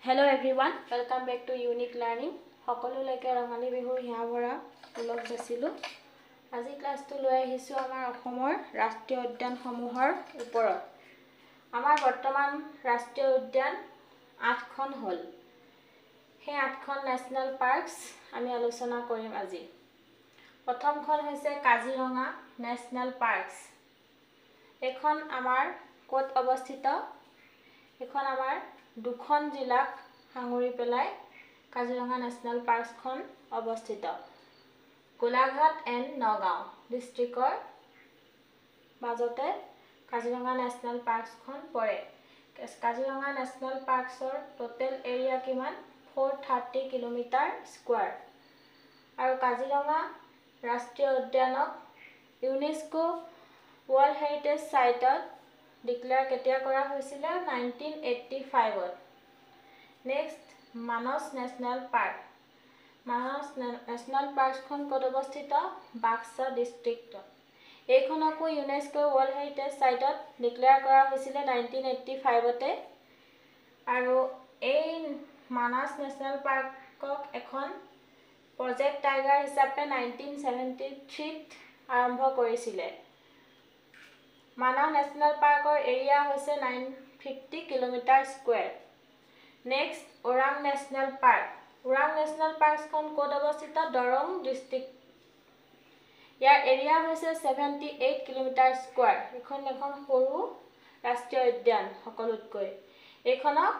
Hello everyone, welcome back to Unique Learning. সকলোলৈকে ৰঙালী বিহুৰ হিয়া ভৰা ওলগ যাচিলো। আজি ক্লাছটো লৈ আহিছো আমাৰ অসমৰ ৰাষ্ট্ৰীয় উদ্যানসমূহৰ ওপৰত। আমাৰ বৰ্তমান ৰাষ্ট্ৰীয় উদ্যান 8খন হ'ল। সেই 8খন নেশনাল পাৰ্কস আমি আলোচনা কৰিম আজি। প্ৰথমখন হৈছে কাজিৰঙা নেশনাল পাৰ্কস। এখন আমাৰ ক'ত অৱস্থিত? এখন আমাৰ দুখন জিলাক সাঙুৰি পেলাই কাজিৰঙা নেশনাল পাৰ্কসখন অৱস্থিত। গোলাঘাট এণ্ড নগাঁও ডিষ্ট্ৰিক্টৰ মাজতে কাজিৰঙা নেশনাল পাৰ্কসখন পৰে। কাজিৰঙা নেশনাল পাৰ্কসৰ টোটেল এৰিয়া কিমান? 430 কিলোমিটাৰ স্কয়াৰ। আৰু কাজিৰঙা ৰাষ্ট্ৰীয় উদ্যানক ইউনেস্কো ৱৰ্ল্ড হেৰিটেজ সাইটত ডিক্লেয়াৰ কেতিয়া কৰা হৈছিল? 1985ত। নেক্সট মানস নেশনাল পাৰ্ক। মানস নেশনাল পাৰ্কসখন ক'ত অৱস্থিত? বাক্সা ডিষ্ট্ৰিক্টত। এইখনকো ইউনেস্কো ৱৰ্ল্ড হেৰিটেজ সাইটত ডিক্লেয়াৰ কৰা হৈছিল 1985তে। আৰু এই মানস নেশনাল পাৰ্কক এখন প্ৰজেক্ট টাইগাৰ হিচাপে 1973ত আৰম্ভ কৰিছিলে। মানস নেশনাল পাৰ্কৰ এৰিয়া হৈছে 950 কিলোমিটাৰ square. Next Orang national park. Orang national পাৰ্কসখন ক'ত অৱস্থিত? দৰং ডিষ্ট্ৰিক্ট। ইয়াৰ এৰিয়া হৈছে 78 কিলোমিটাৰ স্কয়াৰ। এখন সৰু ৰাষ্ট্ৰীয় উদ্যান সকলোতকৈ। এইখনক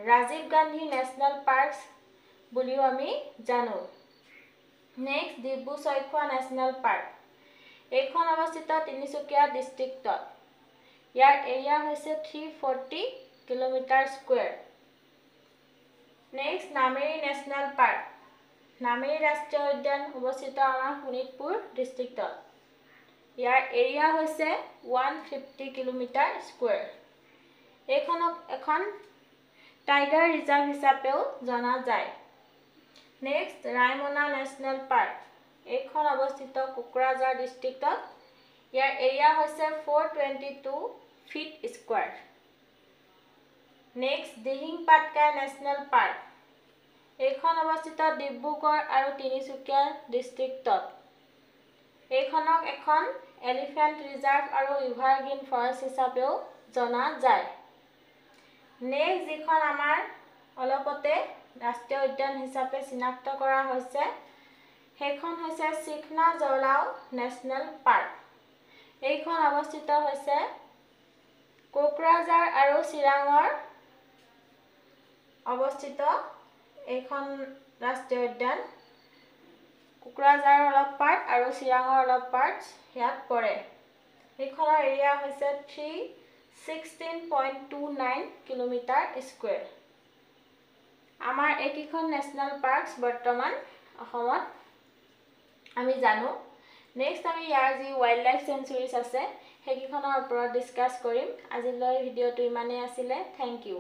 ৰাজীৱ গান্ধী নেশনাল পাৰ্কস বুলিও আমি জানো। Next Dibru-Saikhowa national park. এইখন অৱস্থিত তিনিচুকীয়া ডিষ্ট্ৰিক্টত। ইয়াৰ এৰিয়া হৈছে 340 kilometre square. Next Nameri national park. Nameri ৰাষ্ট্ৰীয় উদ্যান অৱস্থিত আমাৰ শোণিতপুৰ ডিষ্ট্ৰিক্টত। ইয়াৰ এৰিয়া হৈছে 150 কিলোমিটাৰ স্কয়াৰ। এইখনক এখন টাইগাৰ ৰিজাৰ্ভ হিচাপেও জনা যায়। Next Raimona national park. এইখন অৱস্থিত কোকৰাঝাৰ ডিষ্ট্ৰিক্টত। ইয়াৰ এৰিয়া হৈছে 422 feet square. Next Dihing Patkai national park. এইখন অৱস্থিত ডিব্ৰুগড় আৰু তিনিচুকীয়া ডিষ্ট্ৰিক্টত। এইখনক এখন এলিফেণ্ট ৰিজাৰ্ভ আৰু এভাৰগ্ৰীণ ফৰেষ্ট হিচাপেও জনা যায়। নেক্সট যিখন আমাৰ অলপতে ৰাষ্ট্ৰীয় উদ্যান হিচাপে চিনাক্ত কৰা হৈছে সেইখন হৈছে চিখনা-জহলাও নেশনাল পাৰ্ক। এইখন অৱস্থিত হৈছে কোকৰাঝাৰ আৰু চিৰাঙৰ অৱস্থিত এইখন ৰাষ্ট্ৰীয় উদ্যান। কোকৰাঝাৰৰ অলপ পাৰ্ট আৰু চিৰাঙৰ অলপ পাৰ্ট ইয়াত পৰে। এইখনৰ এৰিয়া হৈছে 316.29 কিলোমিটাৰ স্কয়াৰ। আমাৰ এইকেইখন নেশনাল পাৰ্কস বৰ্তমান অসমত আমি জানো। নেক্সট আমি ইয়াৰ যি ৱাইল্ড লাইফ চেঞ্চুৰীজ আছে সেইকেইখনৰ ওপৰত ডিছকাছ কৰিম। আজিলৈ ভিডিঅ'টো ইমানেই আছিলে। Thank U.